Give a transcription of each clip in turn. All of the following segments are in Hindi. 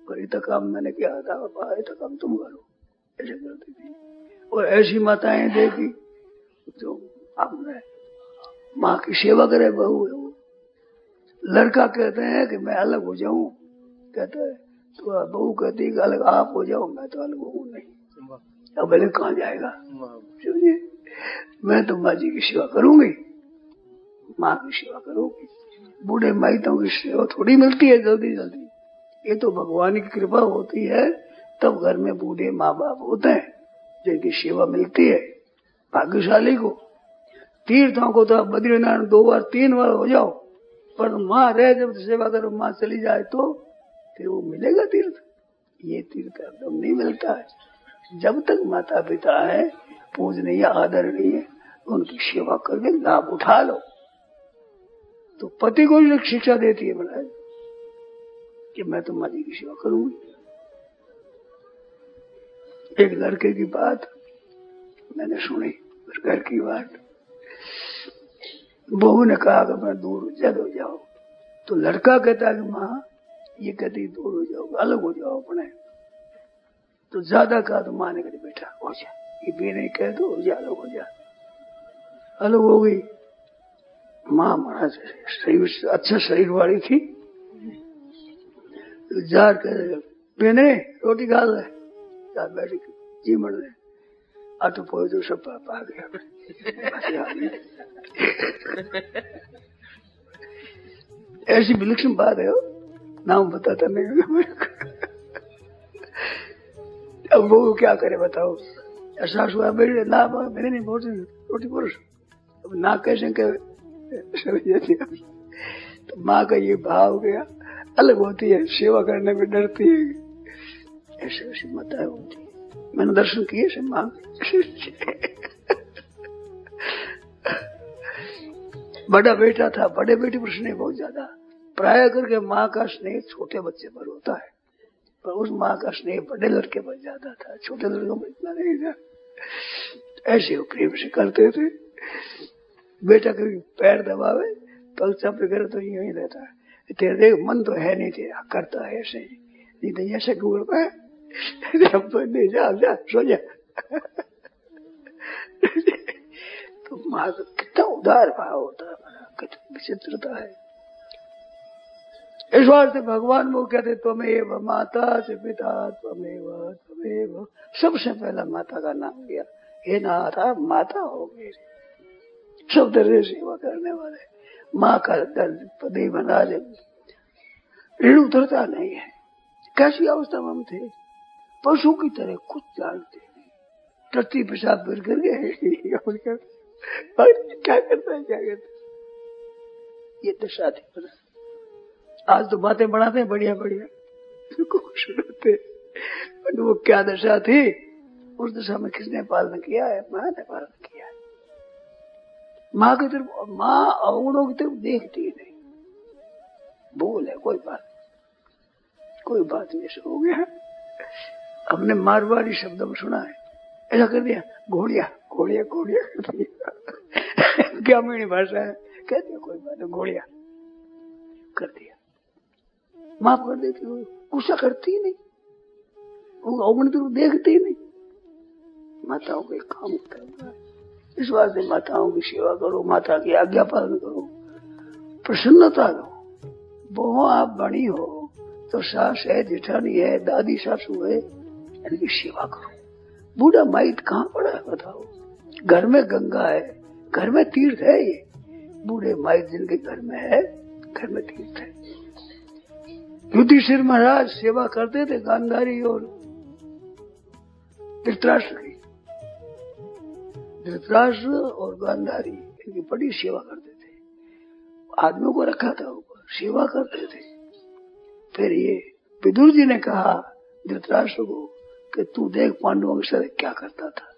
और इतना काम मैंने किया था, इतना काम तुम करो, ऐसे करती थी। और ऐसी माताएं देखी जो आपने माँ की सेवा करे, बहू है वो। लड़का कहते हैं कि मैं अलग हो जाऊं, कहता है तो बहू कहती है कि अलग आप हो जाओ, मैं तो अलग हूँ नहीं, अब अलग कहाँ जाएगा। समझिए, मैं तो माँ जी की सेवा करूंगी, माँ की सेवा करूंगी। बूढ़े माइतों की सेवा थोड़ी मिलती है जल्दी जल्दी, ये तो भगवान की कृपा होती है, तब घर में बूढ़े माँ बाप होते हैं जिनकी सेवा मिलती है भाग्यशाली को। तीर्थों को तो आप बद्रीनारायण 2 बार 3 बार हो जाओ, पर माँ रहे जब सेवा करो, माँ चली जाए तो फिर वो मिलेगा तीर्थ। ये तीर्थ एकदम नहीं मिलता है। जब तक माता पिता है, पूजनीय आदरणीय, उनकी सेवा करके लाभ उठा लो। तो पति को भी शिक्षा देती है महाराज कि मैं तो माँ जी की सेवा करूंगी। एक लड़के की बात मैंने सुनी, उस घर की बात। बहू ने कहा कि मैं दूर जद हो जाओ, तो लड़का कहता है कि माँ, ये कहती दूर हो जाओ, अलग हो जाओ अपने। तो ज्यादा कहा तो माँ ने कहा बेटा हो जा, ये भी नहीं कह दो हो जा, अलग हो जा। अलग हो गई माँ। महाराज शरीर अच्छा शरीर वाली थी, जार कर बेने रोटी खा ले, जार बैठी जी मर ले, आटो पोए तो सब पाप आ गया। ऐसी विलक्षण बात है, नाम बताता नहीं। अब वो क्या करे बताओ, ऐसा हुआ मेरे ना मैंने नहीं बोल रोटी पुरुष, अब ना कैसे तो माँ का ये भाव गया, अलग होती है, सेवा करने में डरती है। ऐसे ऐसी माताएं होती है, मैंने दर्शन किए से माँ। बड़ा बेटा था, बड़े बेटे पर स्नेह बहुत ज्यादा, प्राय करके माँ का स्नेह छोटे बच्चे पर होता है, पर उस माँ का स्नेह बड़े लड़के पर ज्यादा था, छोटे लड़कों पर इतना नहीं था। ऐसे वो प्रेम से करते थे। बेटा कभी पैर दबावे तो चपे करे तो यूं ही रहता है, तेरे देख मन तो है नहीं तेरा, करता है ऐसे ही, नहीं तो ऐसे घूर पाए नहीं, जा सो जा। तो माँ का कितना उदार भाव होता है, कितनी विचित्रता है। इस बार से भगवान वो कहते त्वमेव माता से पिता त्वमेव, सबसे पहला माता का नाम लिया, हे नाथा माता हो मेरी, सब तरह सेवा करने वाले। माँ का दर्द पदे बना दे, ऋण उतरता नहीं है। कैसी अवस्था में हम थे, पशु की तरह कुछ जानते नहीं, टट्टी पेशाब फिर कर गए, क्या करता है क्या करता है, ये दशा थी। आज तो बातें बढ़ाते हैं बढ़िया बढ़िया, खुश होते, वो क्या दशा थी, उस दशा में किसने पालन किया है, माँ ने पालन किया है। माँ की तरफ, माँ अवगुणों की तरफ देखती ही नहीं, भूल है कोई बात नहीं, ऐसा हो गया। हमने मारवाड़ी शब्द में सुना है, ऐसा कर दिया, घोड़िया घोड़िया घोड़िया कर दिया। ग्रामीण भाषा है, कहते हैं कोई बात नहीं, घोड़िया कर दिया, माफ कर देती हो, गुस्सा करती नहीं, वो अवगुण तरफ देखती नहीं। माताओं को एक काम करना है, इस वास्ते माताओं की सेवा करो, माता की आज्ञा पालन करो, प्रसन्नता लो। बहु आप बनी हो तो सास है, जेठानी है, दादी सासू है, इनकी सेवा करो। बूढ़ा माइट कहाँ पड़ा है बताओ, घर में गंगा है, घर में तीर्थ है, ये बूढ़े माइट जिनके घर में है, घर में तीर्थ है। युधिष्ठिर महाराज सेवा करते थे गांधारी और धृतराष्ट्र की, धृतराष्ट्र और गांधारी इनकी बड़ी सेवा करते थे, आदमियों को रखा था ऊपर, सेवा करते थे। फिर ये विदुर जी ने कहा धृतराष्ट्र को कि तू देख पांडवों के साथ क्या करता था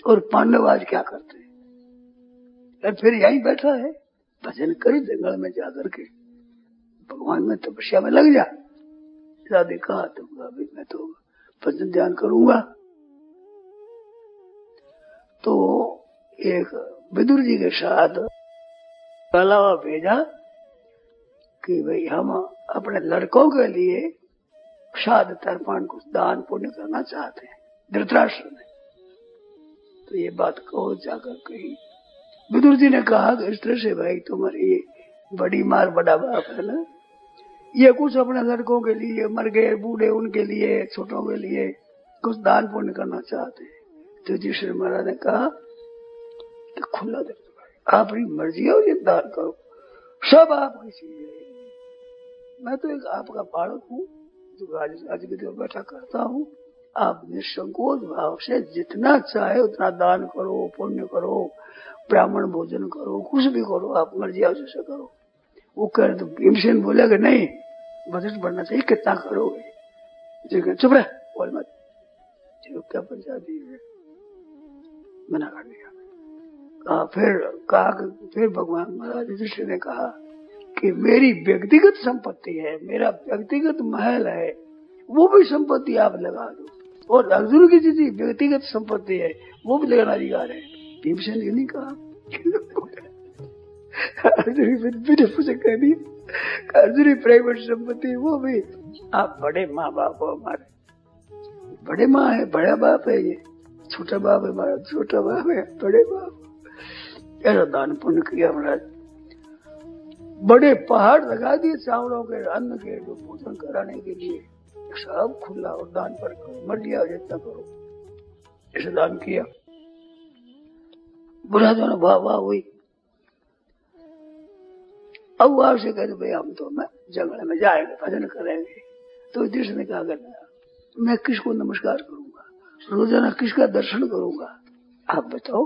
और पांडव आज क्या करते हैं। फिर यहीं बैठा है, भजन कर जंगल में जाकर के भगवान में तपस्या में लग जा। राधे कहा तो अभी मैं तो भजन ध्यान करूंगा। तो एक विदुर जी के साथ अलावा भेजा कि भाई हम अपने लड़कों के लिए शाद तर्पण कुछ दान पुण्य करना चाहते हैं धृतराष्ट्र ने। तो ये बात कहो जाकर कही। विदुर जी ने कहा कि इस तरह से भाई तुम्हारी ये बड़ी मार बड़ा बाप है ना, ये कुछ अपने लड़कों के लिए मर गए बूढ़े उनके लिए छोटों के लिए कुछ दान पुण्य करना चाहते हैं। तो युधिष्ठिर महाराज ने कहा कि खुला दे आप अपनी मर्जी है ये दान करो, सब आपकी चीज है। मैं तो एक आपका बालक हूँ जो आज के दिन बैठा करता हूँ। आप निसंकोच भाव से जितना चाहे उतना दान करो, पुण्य करो, ब्राह्मण भोजन करो, कुछ भी करो, आप मर्जी से करो। वो कर तो भीमसेन बोले कि नहीं बजट बढ़ना चाहिए, कितना करोगे? चुप रहे बोल मत, क्या पंचायती है, मना कर दिया। फिर भगवान महाराज युधिष्ठिर ने कहा कि मेरी व्यक्तिगत संपत्ति है, मेरा व्यक्तिगत महल है, वो भी संपत्ति आप लगा दो। और अर्जुन की जितनी व्यक्तिगत संपत्ति है वो भी लगाना अधिकार है। भीमसेन ने नहीं कहा। अर्जुन प्राइवेट संपत्ति वो भी आप बड़े माँ बाप हो, हमारे बड़े माँ है, बड़ा बाप है, ये छोटा बाप है, हमारा छोटा बाप है, बड़े बाप। ऐसा दान पुण्य किया महाराज, बड़े पहाड़ लगा दिए चावलों के अन्न के जो भोजन कराने के लिए, सब खुला और दान पर करो, मर लिया जितना करो, ऐसे दान किया। बुरा जो वाह वाह हुई। अब वहां से कहते भाई हम तो मैं जंगल में जाएंगे भजन करेंगे। तो युधिष्ठिर ने कहा करना मैं किसको नमस्कार करूंगा, रोजाना किसका दर्शन करूंगा? आप बताओ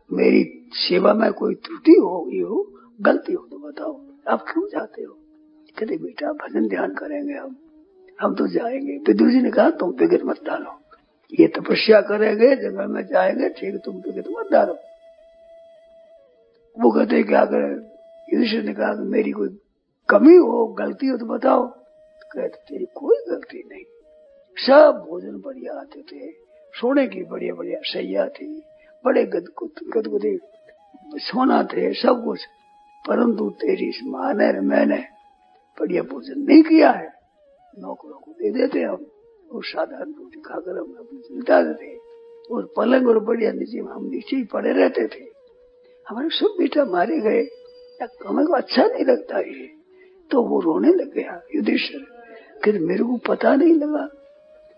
मेरी सेवा में कोई त्रुटि होगी हो, गलती हो तो बताओ, आप क्यों जाते हो? कहते बेटा भजन ध्यान करेंगे हम तो जाएंगे। विदुर जी ने कहा तुम फिक्र मत डालो, ये तपस्या करेंगे जंगल में जाएंगे, ठीक तुम फिक्र मत डालो। वो कहते क्या करें? युधिष्ठिर ने कहा कि मेरी कोई कमी हो गलती हो तो बताओ। तो कहते तेरी कोई गलती नहीं, सब भोजन बढ़िया आते थे, सोने की बढ़िया बढ़िया सैया थी, बड़े गदगदे सोना थे, सब कुछ, परंतु तेरी इस माँ ने मैंने बढ़िया भोजन नहीं किया है। नौकरों को दे देते हम और साधारण रोटी खाकर हम अपनी चिंता देते, और पलंग और बढ़िया नीचे हम नीचे ही पड़े रहते थे। हमारे सब बेटा मारे गए, हमें को अच्छा नहीं लगता ये। तो वो रोने लग गया युधिष्ठिर कि मेरे को पता नहीं लगा,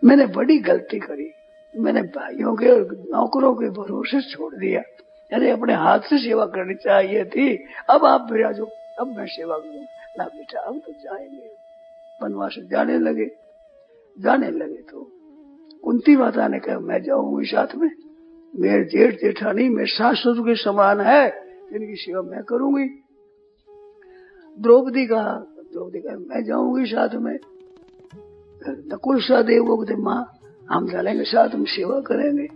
मैंने बड़ी गलती करी, मैंने भाइयों के और नौकरों के भरोसे छोड़ दिया, अरे अपने हाथ से सेवा करनी चाहिए थी। अब आप विराजो, अब मैं सेवा करूँ ना बेटा, अब तो जाएंगे। वनवास जाने लगे तो कुंती माता ने कहा मैं जाऊंगी साथ में, मेरे जेठ जेठानी मेरे सास ससुर के समान है, इनकी सेवा मैं करूंगी। द्रौपदी कहा मैं जाऊंगी साथ में। नकुल सहदेव वो कहते माँ हम चलेंगे साथ में सेवा करेंगे,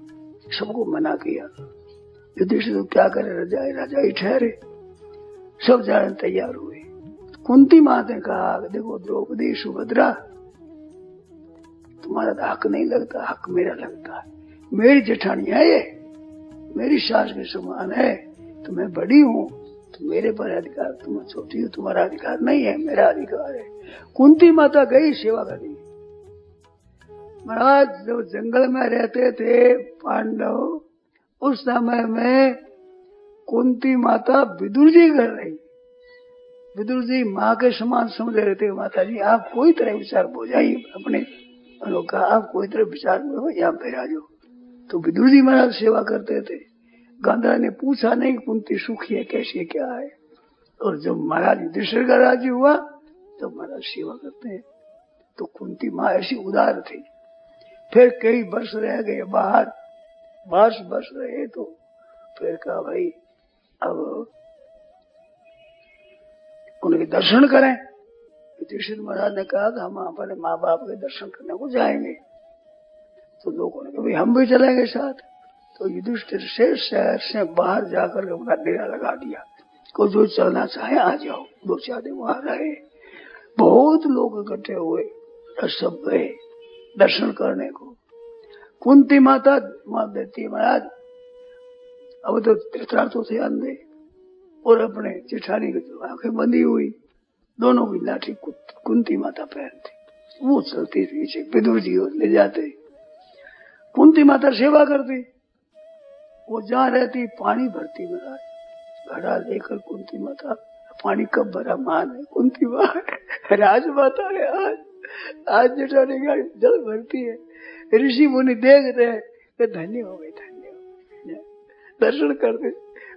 सबको मना किया। युधिष्ठिर तो क्या करे, राजा ही ठहरे, सब जाने तैयार हुए। कुंती माँ ने कहा देखो द्रौपदी सुभद्रा तुम्हारा तो हक नहीं लगता, हक मेरा लगता है, मेरी जेठानी है ये, मेरी सास के समान है, तो मैं बड़ी हूँ तो मेरे पर अधिकार, तुम छोटी हो तुम्हारा अधिकार नहीं है, मेरा अधिकार है। कुंती माता गई सेवा करनी। महाराज जब जंगल में रहते थे पांडव, उस समय में कुंती माता विदुर जी कर रही, विदुर जी माँ के समान समझ रहे थे, माता जी आप कोई तरह विचार हो जाइए अपने, कहा आप कोई तरह विचार हो यहाँ पे आ जाओ। तो विदुर जी महाराज सेवा करते थे। गांधार ने पूछा नहीं कुंती सुखी है कैसी है क्या है, और जब महाराज युधिष्ठिर का राज्य हुआ तो महाराज सेवा करते हैं। तो कुंती माँ ऐसी उदार थी। फिर कई वर्ष रह गए बाहर, 22 वर्ष रहे, तो फिर कहा भाई अब उनके दर्शन करें। युधिष्ठिर महाराज ने कहा कि हम अपने माँ बाप के दर्शन करने को जाएंगे। तो लोगों ने कहा भाई हम भी चलेंगे साथ। तो युधिष्ठिर से शहर से बाहर जाकर अपना डेरा लगा दिया, को जो चलना चाहे आ जाओ। 2-4 दिन वहां रहे, बहुत लोग इकट्ठे हुए, सब गए दर्शन करने को। कुंती माता मान देती महाराज अब तो धृतराष्ट्र थे अंधे, और अपने जेठानी की आंखें बंधी हुई, दोनों की लाठी कुंती माता पहनती। वो चलती थी, विदुर जी ले जाते। कुंती माता सेवा करती, वो जहाँ रहती पानी भरती महाराज, घड़ा लेकर कुंती माता, पानी कब भरा मान है कुंती माँ राजमाता है। आज जेठानी गाड़ी जल भरती है, ऋषि मुनि देखते हैं कि धन्य हो गए, धन्य हो गए, दर्शन करते।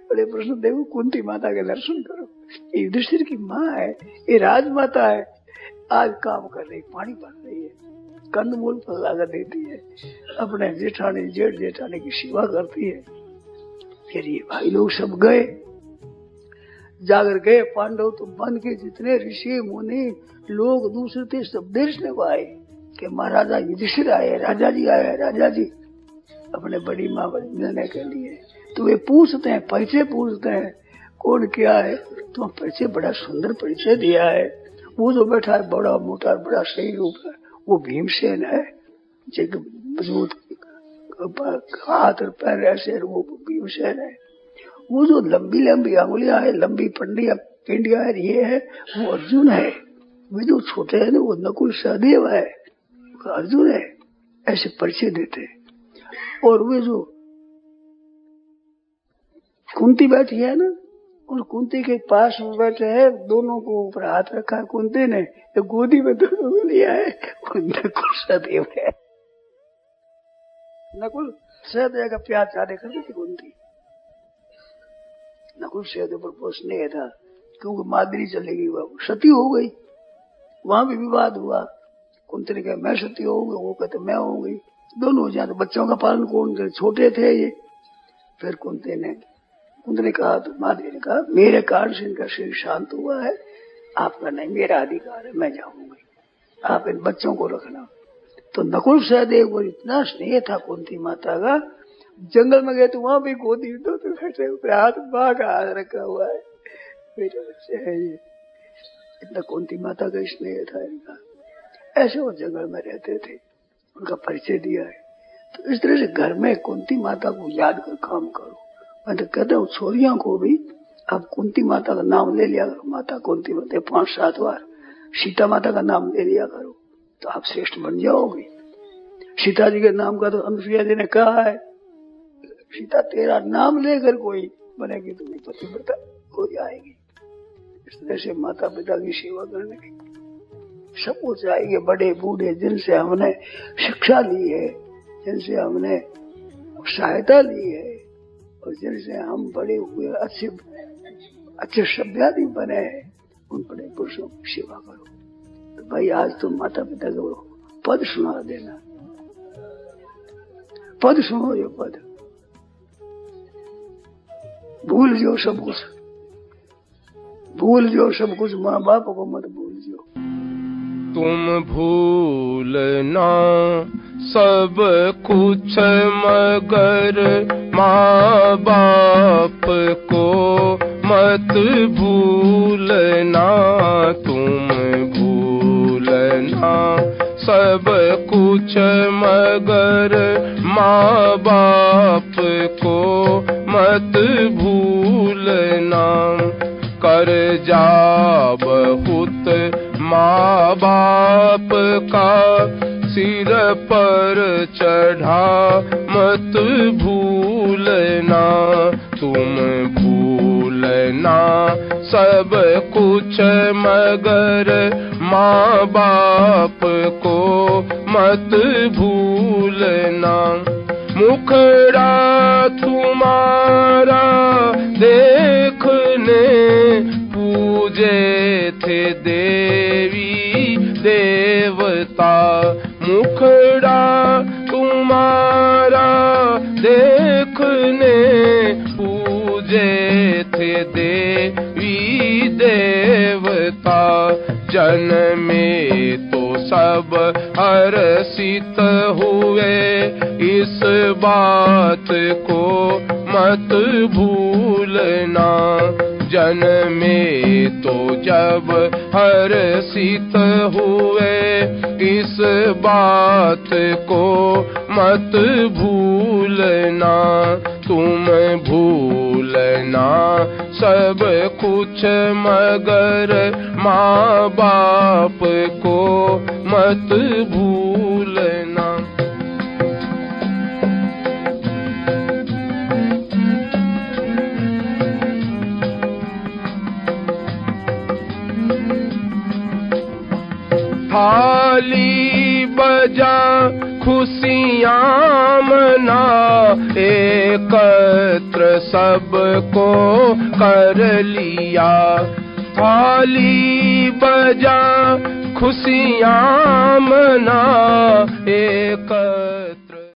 बड़े प्रश्न, देखो कुंती माता के दर्शन करो, ये युधिष्ठिर की माँ है, ये राजमाता है, आज काम कर रही, पानी भर रही है, कंदमूल पर लगा देती है, अपने जेठानी जेठ जेठानी की सेवा करती है। फिर ये भाई लोग सब गए, जाकर गए पांडव तो बन के जितने ऋषि मुनि लोग दूसरे थे सब देखने को आए कि महाराजा युधिष्ठिर आए, राजा जी आए, राजा जी अपने बड़ी माँ मिलने के लिए। तो वे पूछते हैं, परिचय पूछते हैं, कौन क्या है, तो परिचय बड़ा सुंदर परिचय दिया है। वो जो बैठा है बड़ा मोटा बड़ा सही रूप है, वो भीमसेन है, जो मजबूत हाथ और पैर ऐसे, वो भीमसेन है। वो जो लंबी लंबी अंगुलियां है, लंबी पिंडिया है, ये है वो अर्जुन है। वे जो छोटे है ना वो नकुल सहदेव है, अर्जुन है, ऐसे परिचय देते। और वे जो कुंती बैठी है ना, उन कुंती के पास में बैठे है, दोनों को ऊपर हाथ रखा है कुंती ने, तो गोदी में दोनों को लिया है, नकुल सहदेव है। नकुल सहदेव का प्यार ज्यादा करती थी कुंती। नकुल सहदेव पर बहुत स्नेह था, क्योंकि मादरी चली गई, वह सती हो गई, वहां भी विवाद हुआ। कुंती ने कहा मैं सती हो गई, वो कहते मैं हो गई, दोनों हो जाए। तो बच्चों का पालन कौन करे, छोटे थे ये। फिर कुंती ने कहा, तो मादरी ने कहा मेरे कारण से इनका शरीर शांत हुआ है, आपका नहीं, मेरा अधिकार है, मैं जाऊंगी, आप इन बच्चों को रखना। तो नकुल सहदेव को इतना स्नेह था कुंती माता का, जंगल में गए तो वहां भी गोदी में दो बैठे, हाथ माँ का हाथ रखा हुआ है, मेरे बच्चे है ये। इतना कुंती माता का स्नेह था इनका। ऐसे वो जंगल में रहते थे, उनका परिचय दिया है। तो इस तरह से घर में कुंती माता को याद कर काम करो। मैं तो कहता हूँ छोरियों को भी आप कुंती माता का नाम ले लिया करो, माता कुंती माता 5-7 बार, सीता माता का नाम ले लिया करो, तो आप श्रेष्ठ बन जाओगे। सीता जी के नाम का तो अनुसुईया जी ने कहा है, सीता तेरा नाम लेकर कोई बनेगी तो पतिव्रता हो जाएगी। इस तरह से माता पिता की सेवा करने की सब कुछ आएंगे, बड़े बूढ़े जिनसे हमने शिक्षा ली है, जिनसे हमने सहायता ली है, और जिनसे हम बड़े हुए अच्छे सभ्यादि बने हैं, उन बड़े पुरुषों की सेवा करो। तो भाई आज तुम माता पिता को पद सुना देना, पद सुनो, जो पद भूल जो सब कुछ, भूल जो सब कुछ, माँ बाप को मत भूल जो। तुम भूलना सब कुछ मगर माँ बाप को मत भूलना। तुम भूलना सब कुछ मगर माँ बाप को मत भूलना। कर्जा बहुत माँ बाप का सिर पर चढ़ा मत भूलना। तुम भूलना सब कुछ मगर माँ बाप को मत भूलना। मुखड़ा तुम्हारा देखने पूजे थे देवी देवता। मुखड़ा तुम्हारा देखने पूजे थे देवी देवता। जन्मे तो सब हर्षित हुए, इस बात को मत भूलना। जन्मे तो जब हर्षित हुए, इस बात को मत भूलना। तुम भूलना सब कुछ मगर माँ बाप को मत भूलना। थाली बजा खुशियाँ मना, एकत्र सबको कर लिया। थाली बजा खुशियाँ मना, एकत्र